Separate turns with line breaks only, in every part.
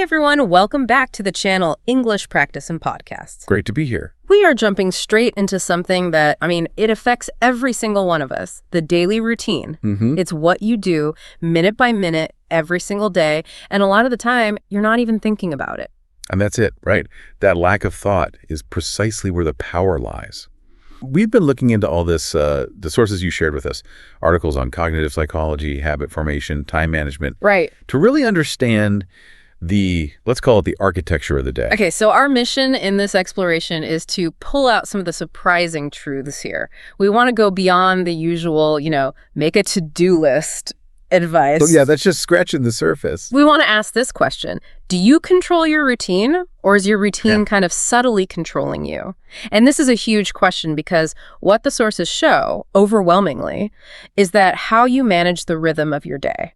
everyone, welcome back to the channel English Practice and Podcasts.
Great to be here.
We are jumping straight into something that, it affects every single one of us, the daily routine. It's what you do minute by minute, every single day, and a lot of the time, you're not even thinking about it.
And that's it, right? That lack of thought is precisely where the power lies. We've been looking into all this, the sources you shared with us, articles on cognitive psychology, habit formation, time management.
Right.
To really understand let's call it the architecture of the day.
Okay, so our mission in this exploration is to pull out some of the surprising truths here. We want to go beyond the usual, make a to-do list advice.
So yeah, that's just scratching the surface.
We want to ask this question. Do you control your routine, or is your routine kind of subtly controlling you? And this is a huge question because what the sources show, overwhelmingly, is that how you manage the rhythm of your day.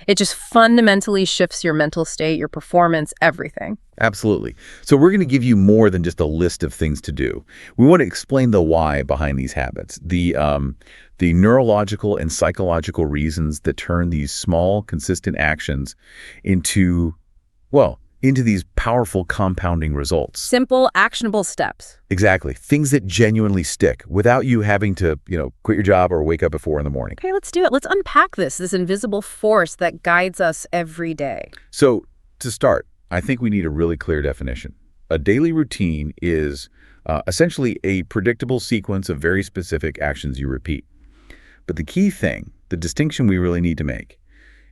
It just fundamentally shifts your mental state, your performance, everything.
Absolutely. So we're going to give you more than just a list of things to do. We want to explain the why behind these habits, the neurological and psychological reasons that turn these small, consistent actions into these powerful compounding results.
Simple, actionable steps.
Exactly. Things that genuinely stick without you having to, quit your job or wake up at 4 in the morning.
Okay, let's do it. Let's unpack this invisible force that guides us every day.
So to start, I think we need a really clear definition. A daily routine is essentially a predictable sequence of very specific actions you repeat. But the key thing, the distinction we really need to make,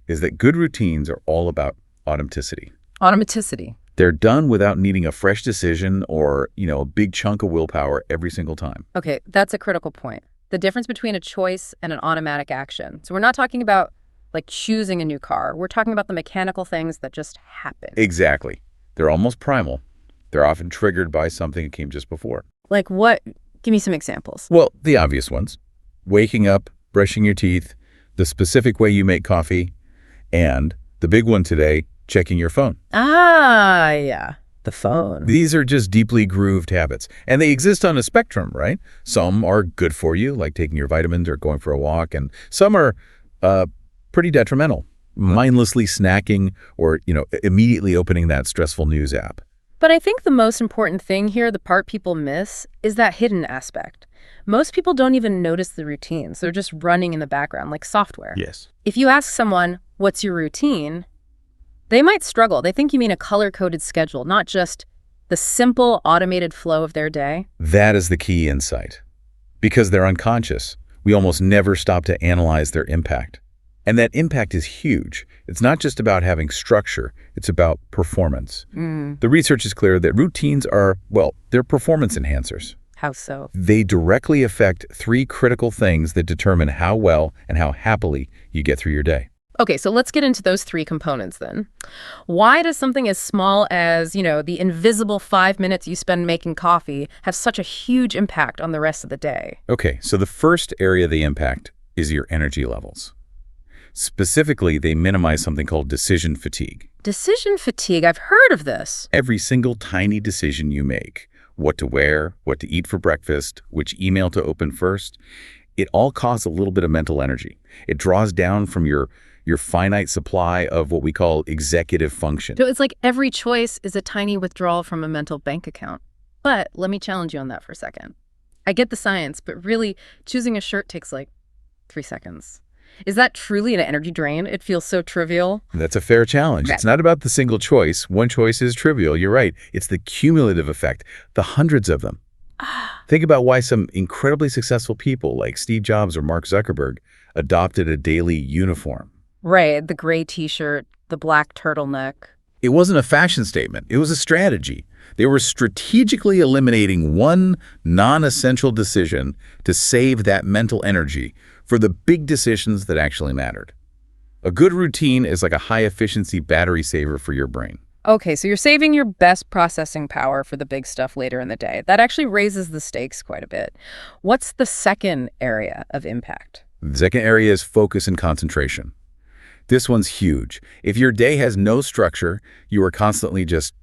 is that good routines are all about automaticity.
Automaticity.
They're done without needing a fresh decision or, a big chunk of willpower every single time.
Okay, that's a critical point. The difference between a choice and an automatic action. So we're not talking about like choosing a new car. We're talking about the mechanical things that just happen.
Exactly. They're almost primal. They're often triggered by something that came just before.
Like what? Give me some examples.
Well, the obvious ones. Waking up, brushing your teeth, the specific way you make coffee, and the big one today, checking your phone.
Ah, yeah. The phone.
These are just deeply grooved habits. And they exist on a spectrum, right? Some are good for you, like taking your vitamins or going for a walk. And some are pretty detrimental. Mindlessly snacking or, immediately opening that stressful news app.
But I think the most important thing here, the part people miss, is that hidden aspect. Most people don't even notice the routines. They're just running in the background like software.
Yes.
If you ask someone, what's your routine? They might struggle. They think you mean a color-coded schedule, not just the simple automated flow of their day.
That is the key insight. Because they're unconscious, we almost never stop to analyze their impact. And that impact is huge. It's not just about having structure, it's about performance. The research is clear that routines are, they're performance enhancers.
How so?
They directly affect 3 critical things that determine how well and how happily you get through your day.
Okay, so let's get into those 3 components then. Why does something as small as, the invisible 5 minutes you spend making coffee have such a huge impact on the rest of the day?
Okay, so the first area of the impact is your energy levels. Specifically, they minimize something called decision fatigue.
Decision fatigue, I've heard of this.
Every single tiny decision you make, what to wear, what to eat for breakfast, which email to open first, it all costs a little bit of mental energy. It draws down from your finite supply of what we call executive function.
So it's like every choice is a tiny withdrawal from a mental bank account. But let me challenge you on that for a second. I get the science, but really, choosing a shirt takes like 3 seconds. Is that truly an energy drain? It feels so trivial.
That's a fair challenge.
Okay.
It's not about the single choice. One choice is trivial. You're right. It's the cumulative effect, the hundreds of them. Think about why some incredibly successful people like Steve Jobs or Mark Zuckerberg adopted a daily uniform.
Right, the gray t-shirt, the black turtleneck.
It wasn't a fashion statement. It was a strategy. They were strategically eliminating one non-essential decision to save that mental energy for the big decisions that actually mattered. A good routine is like a high-efficiency battery saver for your brain.
Okay, so you're saving your best processing power for the big stuff later in the day. That actually raises the stakes quite a bit. What's the second area of impact?
The second area is focus and concentration. This one's huge. If your day has no structure, you are constantly just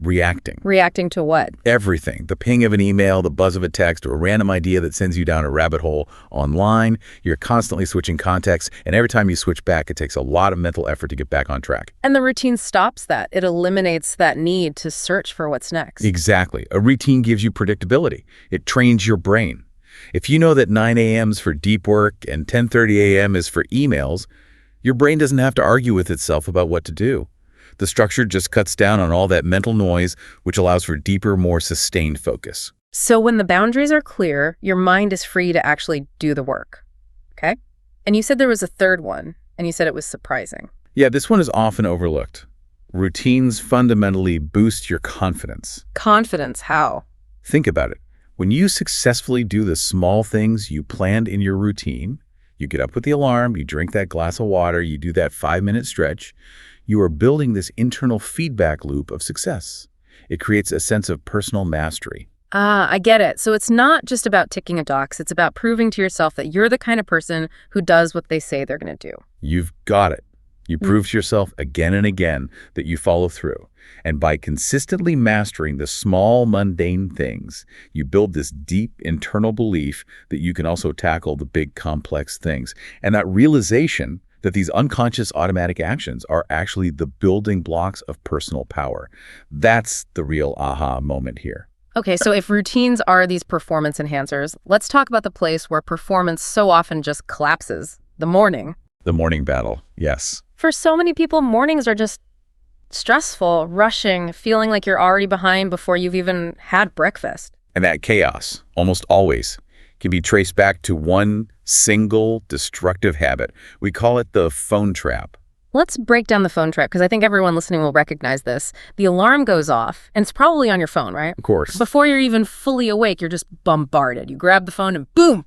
Reacting.
Reacting to what?
Everything. The ping of an email, the buzz of a text, or a random idea that sends you down a rabbit hole online. You're constantly switching contexts, and every time you switch back, it takes a lot of mental effort to get back on track.
And the routine stops that. It eliminates that need to search for what's next.
Exactly. A routine gives you predictability. It trains your brain. If you know that 9 a.m. is for deep work and 10:30 a.m. is for emails, your brain doesn't have to argue with itself about what to do. The structure just cuts down on all that mental noise, which allows for deeper, more sustained focus.
So when the boundaries are clear, your mind is free to actually do the work. Okay? And you said there was a third one, and you said it was surprising.
Yeah, this one is often overlooked. Routines fundamentally boost your confidence.
Confidence, how?
Think about it. When you successfully do the small things you planned in your routine, you get up with the alarm, you drink that glass of water, you do that 5-minute stretch, you are building this internal feedback loop of success. It creates a sense of personal mastery.
Ah, I get it. So it's not just about ticking a box. It's about proving to yourself that you're the kind of person who does what they say they're going to do.
You've got it. You prove to yourself again and again that you follow through. And by consistently mastering the small, mundane things, you build this deep internal belief that you can also tackle the big, complex things. And that realization that these unconscious automatic actions are actually the building blocks of personal power. That's the real aha moment here.
Okay, so if routines are these performance enhancers, let's talk about the place where performance so often just collapses, the morning.
The morning battle, yes.
For so many people, mornings are just stressful, rushing, feeling like you're already behind before you've even had breakfast.
And that chaos, almost always, can be traced back to one single destructive habit. We call it the phone trap.
Let's break down the phone trap, because I think everyone listening will recognize this. The alarm goes off, and it's probably on your phone, right?
Of course.
Before you're even fully awake, you're just bombarded. You grab the phone and boom!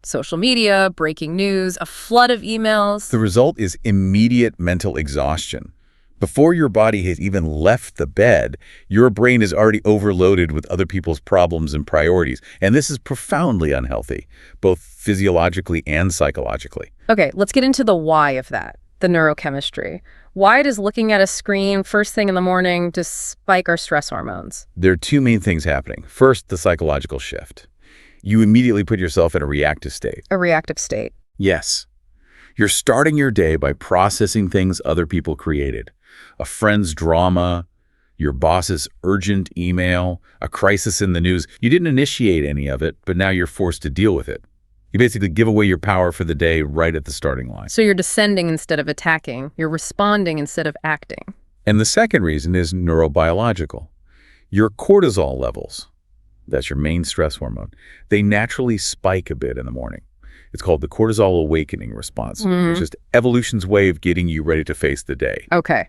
Social media, breaking news, a flood of emails.
The result is immediate mental exhaustion. Before your body has even left the bed, your brain is already overloaded with other people's problems and priorities. And this is profoundly unhealthy, both physiologically and psychologically.
Okay, let's get into the why of that, the neurochemistry. Why does looking at a screen first thing in the morning just spike our stress hormones?
There are two main things happening. First, the psychological shift. You immediately put yourself in a reactive state.
A reactive state.
Yes. You're starting your day by processing things other people created. A friend's drama, your boss's urgent email, a crisis in the news. You didn't initiate any of it, but now you're forced to deal with it. You basically give away your power for the day right at the starting line.
So you're descending instead of attacking. You're responding instead of acting.
And the second reason is neurobiological. Your cortisol levels, that's your main stress hormone, they naturally spike a bit in the morning. It's called the cortisol awakening response, which is evolution's way of getting you ready to face the day.
Okay.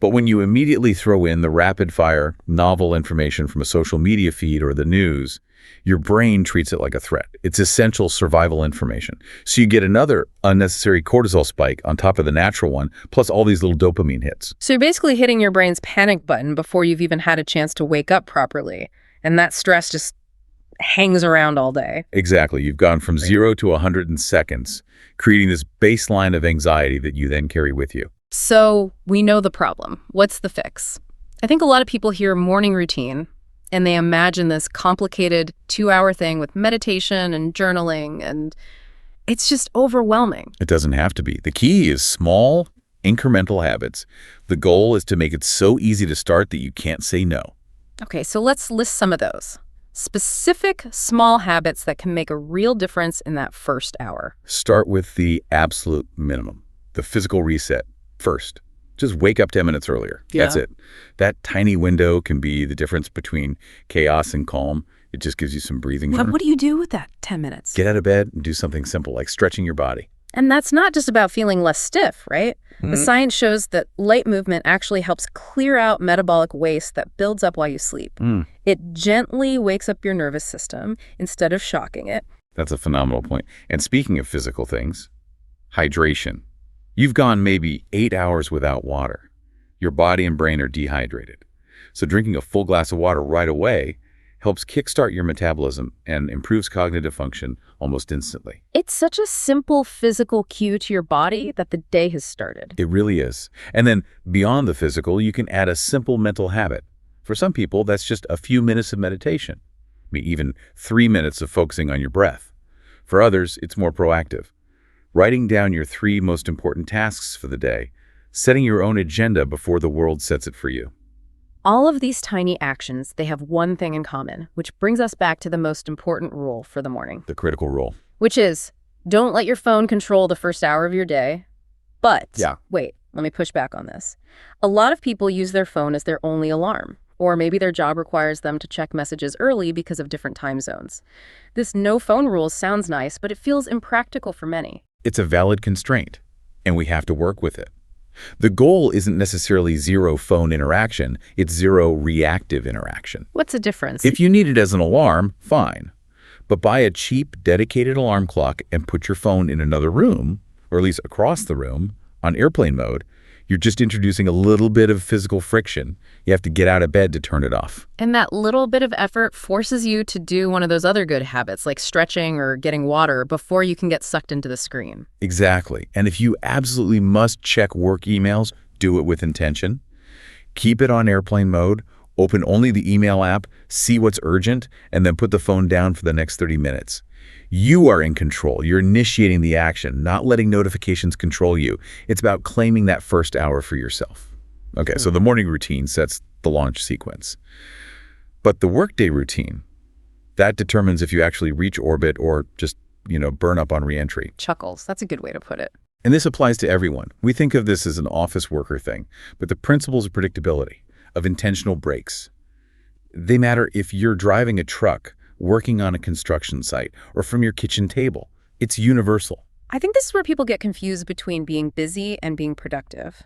But when you immediately throw in the rapid-fire, novel information from a social media feed or the news, your brain treats it like a threat. It's essential survival information. So you get another unnecessary cortisol spike on top of the natural one, plus all these little dopamine hits.
So you're basically hitting your brain's panic button before you've even had a chance to wake up properly. And that stress just hangs around all day.
Exactly. You've gone from 0 to 100 in seconds, creating this baseline of anxiety that you then carry with you.
So we know the problem. What's the fix? I think a lot of people hear morning routine and they imagine this complicated 2-hour thing with meditation and journaling, and it's just overwhelming.
It doesn't have to be. The key is small, incremental habits. The goal is to make it so easy to start that you can't say no.
Okay, so let's list some of those. Specific small habits that can make a real difference in that first hour.
Start with the absolute minimum, the physical reset first. Just wake up 10 minutes earlier. That's it. That tiny window can be the difference between chaos and calm. It just gives you some breathing room.
What do you do with that 10 minutes?
Get out of bed and do something simple like stretching your body.
And that's not just about feeling less stiff, right? The science shows that light movement actually helps clear out metabolic waste that builds up while you sleep. It gently wakes up your nervous system instead of shocking it.
That's a phenomenal point. And speaking of physical things, hydration. You've gone maybe 8 hours without water. Your body and brain are dehydrated. So drinking a full glass of water right away helps kickstart your metabolism and improves cognitive function almost instantly.
It's such a simple physical cue to your body that the day has started.
It really is. And then beyond the physical, you can add a simple mental habit. For some people, that's just a few minutes of meditation, maybe even 3 minutes of focusing on your breath. For others, it's more proactive, writing down your 3 most important tasks for the day, setting your own agenda before the world sets it for you.
All of these tiny actions, they have one thing in common, which brings us back to the most important rule for the morning.
The critical rule.
Which is, don't let your phone control the first hour of your day. But, wait, let me push back on this. A lot of people use their phone as their only alarm, or maybe their job requires them to check messages early because of different time zones. This no phone rule sounds nice, but it feels impractical for many.
It's a valid constraint, and we have to work with it. The goal isn't necessarily 0 phone interaction, it's 0 reactive interaction.
What's the difference?
If you need it as an alarm, fine. But buy a cheap, dedicated alarm clock and put your phone in another room, or at least across the room, on airplane mode, you're just introducing a little bit of physical friction. You have to get out of bed to turn it off.
And that little bit of effort forces you to do one of those other good habits, like stretching or getting water, before you can get sucked into the screen.
Exactly. And if you absolutely must check work emails, do it with intention. Keep it on airplane mode, open only the email app, see what's urgent, and then put the phone down for the next 30 minutes. You are in control. You're initiating the action, not letting notifications control you. It's about claiming that first hour for yourself. Okay, so the morning routine sets the launch sequence. But the workday routine, that determines if you actually reach orbit or just, burn up on reentry.
Chuckles. That's a good way to put it.
And this applies to everyone. We think of this as an office worker thing, but the principles of predictability, of intentional breaks, they matter if you're driving a truck, working on a construction site, or from your kitchen table. It's universal.
I think this is where people get confused between being busy and being productive.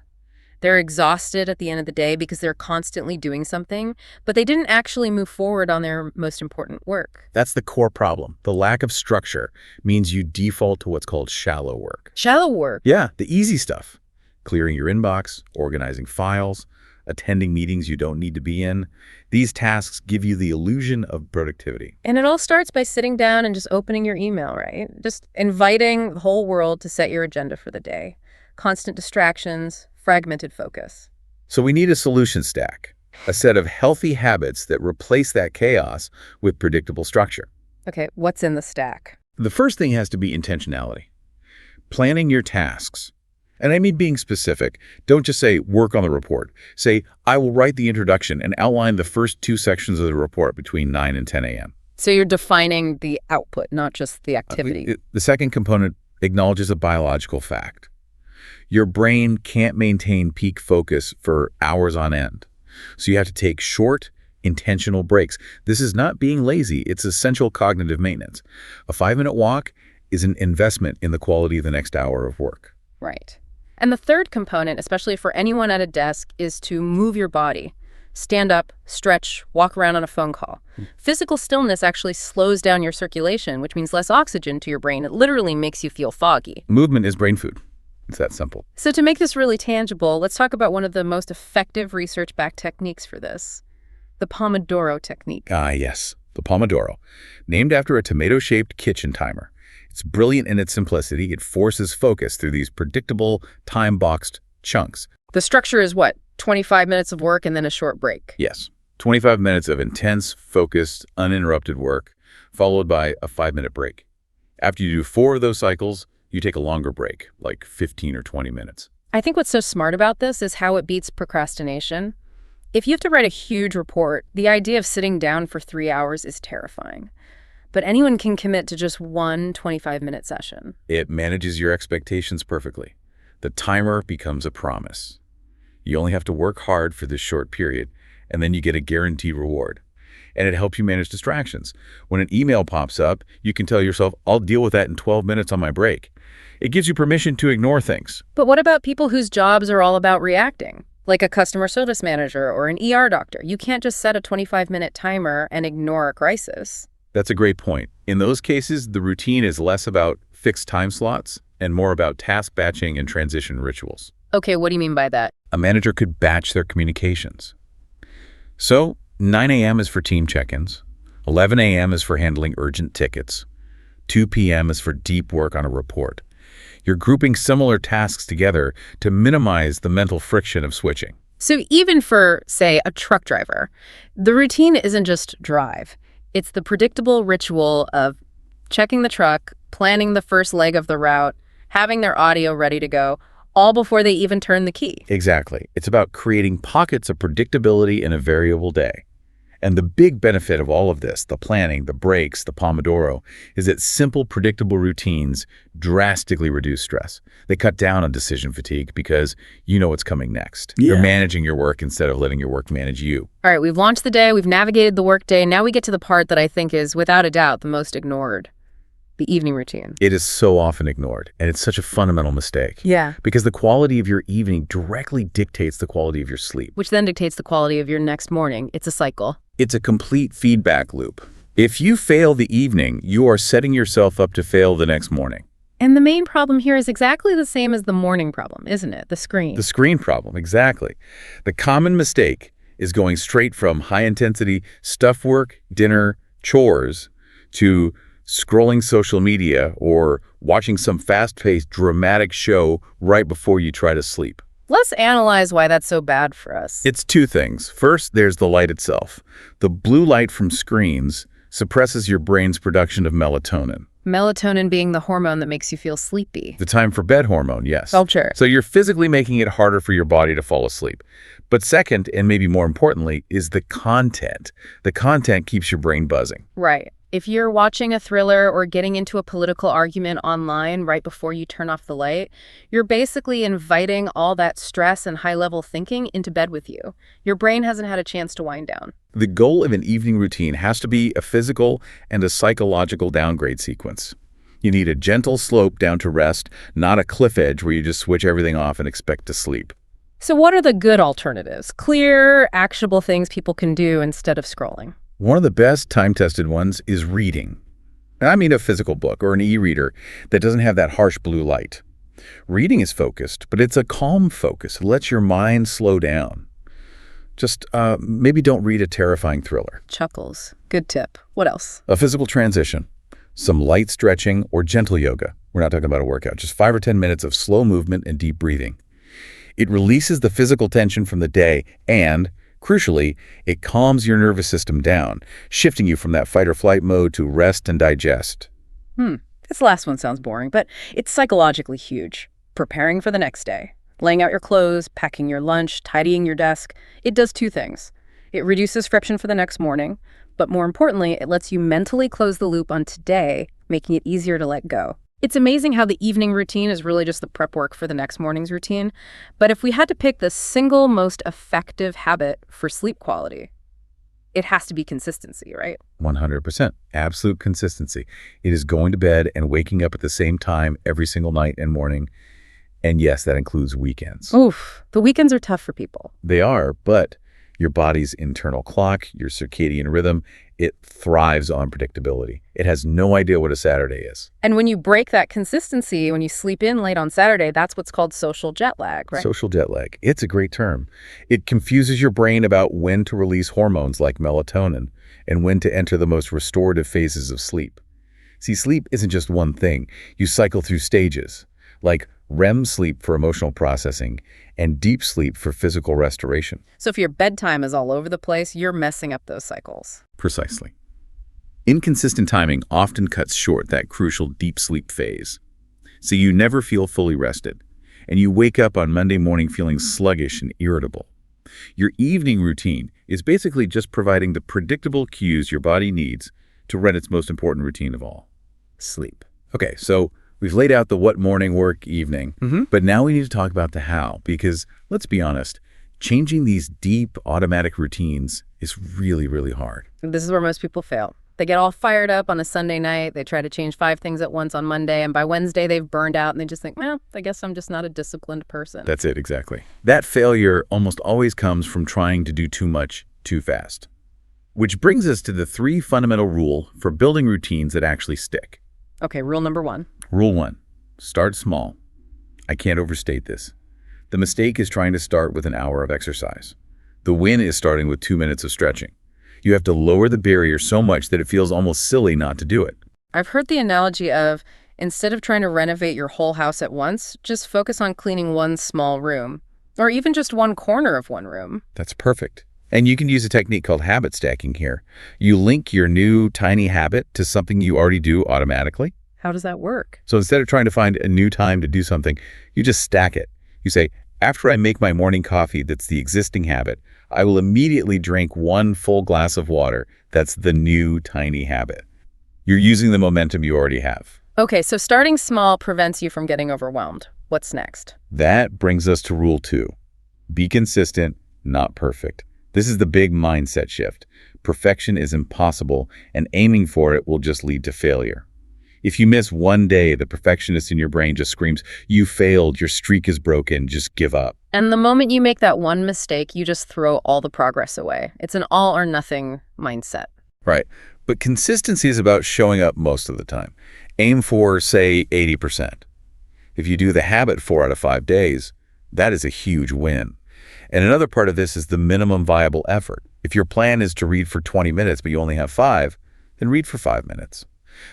They're exhausted at the end of the day because they're constantly doing something, but they didn't actually move forward on their most important work.
That's the core problem. The lack of structure means you default to what's called shallow work.
Shallow work?
Yeah, the easy stuff. Clearing your inbox, organizing files, attending meetings you don't need to be in. These tasks give you the illusion of productivity.
And it all starts by sitting down and just opening your email, right? Just inviting the whole world to set your agenda for the day. Constant distractions, fragmented focus.
So we need a solution stack, a set of healthy habits that replace that chaos with predictable structure.
Okay, what's in the stack?
The first thing has to be intentionality. Planning your tasks. And I mean being specific. Don't just say, work on the report. Say, I will write the introduction and outline the first 2 sections of the report between 9 and 10 a.m.
So you're defining the output, not just the activity.
The second component acknowledges a biological fact. Your brain can't maintain peak focus for hours on end. So you have to take short, intentional breaks. This is not being lazy. It's essential cognitive maintenance. A 5-minute walk is an investment in the quality of the next hour of work.
Right. And the third component, especially for anyone at a desk, is to move your body. Stand up, stretch, walk around on a phone call. Physical stillness actually slows down your circulation, which means less oxygen to your brain. It literally makes you feel foggy.
Movement is brain food. It's that simple.
So to make this really tangible, let's talk about one of the most effective research-backed techniques for this, the Pomodoro technique.
Ah, yes, the Pomodoro, named after a tomato-shaped kitchen timer. It's brilliant in its simplicity. It forces focus through these predictable, time-boxed chunks.
The structure is what? 25 minutes of work and then a short break?
Yes. 25 minutes of intense, focused, uninterrupted work, followed by a 5-minute break. After you do 4 of those cycles, you take a longer break, like 15 or 20 minutes.
I think what's so smart about this is how it beats procrastination. If you have to write a huge report, the idea of sitting down for 3 hours is terrifying. But anyone can commit to just one 25-minute session.
It manages your expectations perfectly. The timer becomes a promise. You only have to work hard for this short period, and then you get a guaranteed reward. And it helps you manage distractions. When an email pops up, you can tell yourself, I'll deal with that in 12 minutes on my break. It gives you permission to ignore things.
But what about people whose jobs are all about reacting? Like a customer service manager or an ER doctor. You can't just set a 25-minute timer and ignore a crisis.
That's a great point. In those cases, the routine is less about fixed time slots and more about task batching and transition rituals.
Okay, what do you mean by that?
A manager could batch their communications. So, 9 a.m. is for team check-ins, 11 a.m. is for handling urgent tickets, 2 p.m. is for deep work on a report. You're grouping similar tasks together to minimize the mental friction of switching.
So even for, say, a truck driver, the routine isn't just drive. It's the predictable ritual of checking the truck, planning the first leg of the route, having their audio ready to go, all before they even turn the key.
Exactly. It's about creating pockets of predictability in a variable day. And the big benefit of all of this, the planning, the breaks, the Pomodoro, is that simple, predictable routines drastically reduce stress. They cut down on decision fatigue because you know what's coming next.
Yeah.
You're managing your work instead of letting your work manage you.
All right, we've launched the day, we've navigated the workday, now we get to the part that I think is, without a doubt, the most ignored, the evening routine.
It is so often ignored, and it's such a fundamental mistake.
Yeah.
Because the quality of your evening directly dictates the quality of your sleep.
Which then dictates the quality of your next morning. It's a cycle.
It's a complete feedback loop. If you fail the evening, you are setting yourself up to fail the next morning.
And the main problem here is exactly the same as the morning problem, isn't it? The screen.
The screen problem, exactly. The common mistake is going straight from high-intensity stuff work, dinner, chores, to scrolling social media or watching some fast-paced, dramatic show right before you try to sleep.
Let's analyze why that's so bad for us.
It's two things. First, there's the light itself. The blue light from screens suppresses your brain's production of melatonin.
Melatonin being the hormone that makes you feel sleepy.
The time for bed hormone, yes.
Culture.
So you're physically making it harder for your body to fall asleep. But second, and maybe more importantly, is the content. The content keeps your brain buzzing.
Right. If you're watching a thriller or getting into a political argument online right before you turn off the light, you're basically inviting all that stress and high-level thinking into bed with you. Your brain hasn't had a chance to wind down.
The goal of an evening routine has to be a physical and a psychological downgrade sequence. You need a gentle slope down to rest, not a cliff edge where you just switch everything off and expect to sleep.
So what are the good alternatives? Clear, actionable things people can do instead of scrolling.
One of the best time-tested ones is reading. I mean a physical book or an e-reader that doesn't have that harsh blue light. Reading is focused, but it's a calm focus. It lets your mind slow down. Just maybe don't read a terrifying thriller.
Chuckles. Good tip. What else?
A physical transition, some light stretching or gentle yoga. We're not talking about a workout, just 5 or 10 minutes of slow movement and deep breathing. It releases the physical tension from the day and, crucially, it calms your nervous system down, shifting you from that fight or flight mode to rest and digest.
This last one sounds boring, but it's psychologically huge. Preparing for the next day. Laying out your clothes, packing your lunch, tidying your desk. It does two things. It reduces friction for the next morning, but more importantly, it lets you mentally close the loop on today, making it easier to let go. It's amazing how the evening routine is really just the prep work for the next morning's routine. But if we had to pick the single most effective habit for sleep quality, it has to be consistency, right?
100%. Absolute consistency. It is going to bed and waking up at the same time every single night and morning. And yes, that includes weekends.
Oof, the weekends are tough for people.
They are, but your body's internal clock, your circadian rhythm, it thrives on predictability. It has no idea what a Saturday is.
And when you break that consistency, when you sleep in late on Saturday, that's what's called social jet lag, right?
Social jet lag. It's a great term. It confuses your brain about when to release hormones like melatonin and when to enter the most restorative phases of sleep. See, sleep isn't just one thing. You cycle through stages, like REM sleep for emotional processing and deep sleep for physical restoration.
So if your bedtime is all over the place, you're messing up those cycles.
Precisely. Inconsistent timing often cuts short that crucial deep sleep phase. So you never feel fully rested, and you wake up on Monday morning feeling sluggish and irritable. Your evening routine is basically just providing the predictable cues your body needs to run its most important routine of all, sleep. Okay, so we've laid out the what, morning, work, evening, but now we need to talk about the how, because let's be honest, changing these deep automatic routines is really, really hard.
This is where most people fail. They get all fired up on a Sunday night, they try to change 5 things at once on Monday, and by Wednesday they've burned out and they just think, well, I guess I'm just not a disciplined person.
That's it, exactly. That failure almost always comes from trying to do too much too fast. Which brings us to the 3 fundamental rules for building routines that actually stick.
Okay, rule number 1.
Rule 1, start small. I can't overstate this. The mistake is trying to start with an hour of exercise. The win is starting with 2 minutes of stretching. You have to lower the barrier so much that it feels almost silly not to do it.
I've heard the analogy of, instead of trying to renovate your whole house at once, just focus on cleaning one small room. Or even just one corner of one room.
That's perfect. And you can use a technique called habit stacking here. You link your new tiny habit to something you already do automatically.
How does that work?
So instead of trying to find a new time to do something, you just stack it. You say, after I make my morning coffee that's the existing habit, I will immediately drink 1 full glass of water. That's the new tiny habit. You're using the momentum you already have.
Okay, so starting small prevents you from getting overwhelmed. What's next?
That brings us to rule 2. Be consistent, not perfect. This is the big mindset shift. Perfection is impossible, and aiming for it will just lead to failure. If you miss one day, the perfectionist in your brain just screams, "You failed, your streak is broken, just give up."
And the moment you make that one mistake, you just throw all the progress away. It's an all or nothing mindset.
Right. But consistency is about showing up most of the time. Aim for, say, 80%. If you do the habit 4 out of 5 days, that is a huge win. And another part of this is the minimum viable effort. If your plan is to read for 20 minutes, but you only have 5, then read for 5 minutes.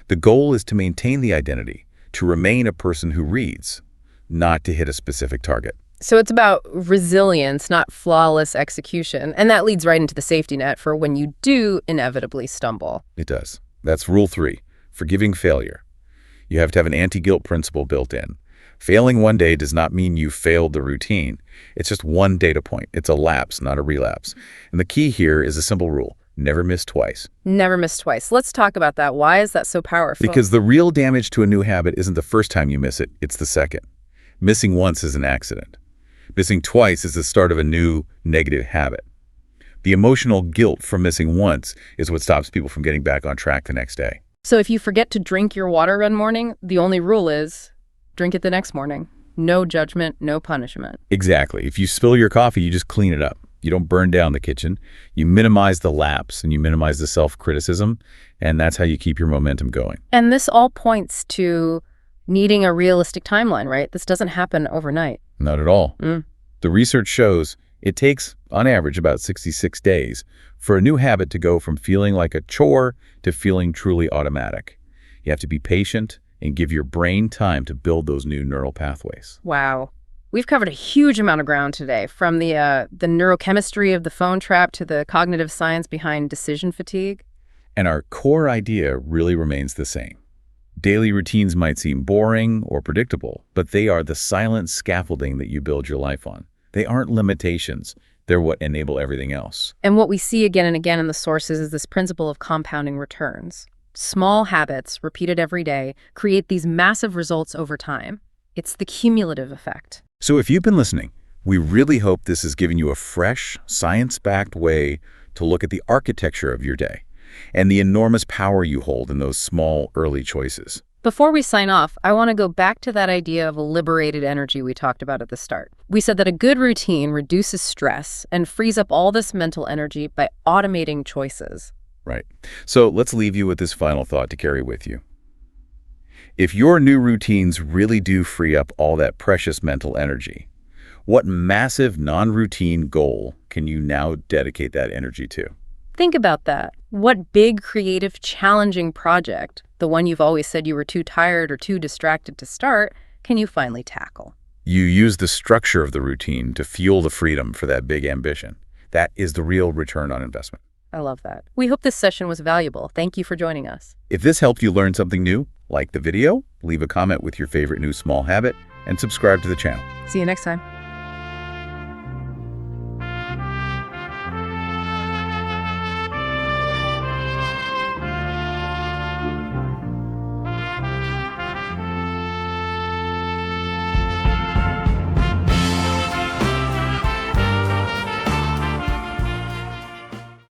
The goal is to maintain the identity, to remain a person who reads, not to hit a specific target.
So it's about resilience, not flawless execution. And that leads right into the safety net for when you do inevitably stumble.
It does. That's rule 3, forgiving failure. You have to have an anti-guilt principle built in. Failing one day does not mean you failed the routine. It's just one data point. It's a lapse, not a relapse. And the key here is a simple rule. Never miss twice.
Never miss twice. Let's talk about that. Why is that so powerful?
Because the real damage to a new habit isn't the first time you miss it, it's the second. Missing once is an accident. Missing twice is the start of a new negative habit. The emotional guilt from missing once is what stops people from getting back on track the next day.
So if you forget to drink your water one morning, the only rule is drink it the next morning. No judgment, no punishment.
Exactly. If you spill your coffee, you just clean it up. You don't burn down the kitchen. You minimize the lapse and you minimize the self-criticism, and that's how you keep your momentum going.
And this all points to needing a realistic timeline, right? This doesn't happen overnight.
Not at all. The research shows it takes, on average, about 66 days for a new habit to go from feeling like a chore to feeling truly automatic. You have to be patient and give your brain time to build those new neural pathways.
Wow. We've covered a huge amount of ground today, from the neurochemistry of the phone trap to the cognitive science behind decision fatigue.
And our core idea really remains the same. Daily routines might seem boring or predictable, but they are the silent scaffolding that you build your life on. They aren't limitations. They're what enable everything else.
And what we see again and again in the sources is this principle of compounding returns. Small habits, repeated every day, create these massive results over time. It's the cumulative effect.
So if you've been listening, we really hope this has given you a fresh, science-backed way to look at the architecture of your day and the enormous power you hold in those small, early choices.
Before we sign off, I want to go back to that idea of a liberated energy we talked about at the start. We said that a good routine reduces stress and frees up all this mental energy by automating choices.
Right. So let's leave you with this final thought to carry with you. If your new routines really do free up all that precious mental energy, what massive non-routine goal can you now dedicate that energy to?
Think about that. What big, creative, challenging project, the one you've always said you were too tired or too distracted to start, can you finally tackle?
You use the structure of the routine to fuel the freedom for that big ambition. That is the real return on investment.
I love that. We hope this session was valuable. Thank you for joining us.
If this helped you learn something new, like the video, leave a comment with your favorite new small habit, and subscribe to the channel.
See you next time.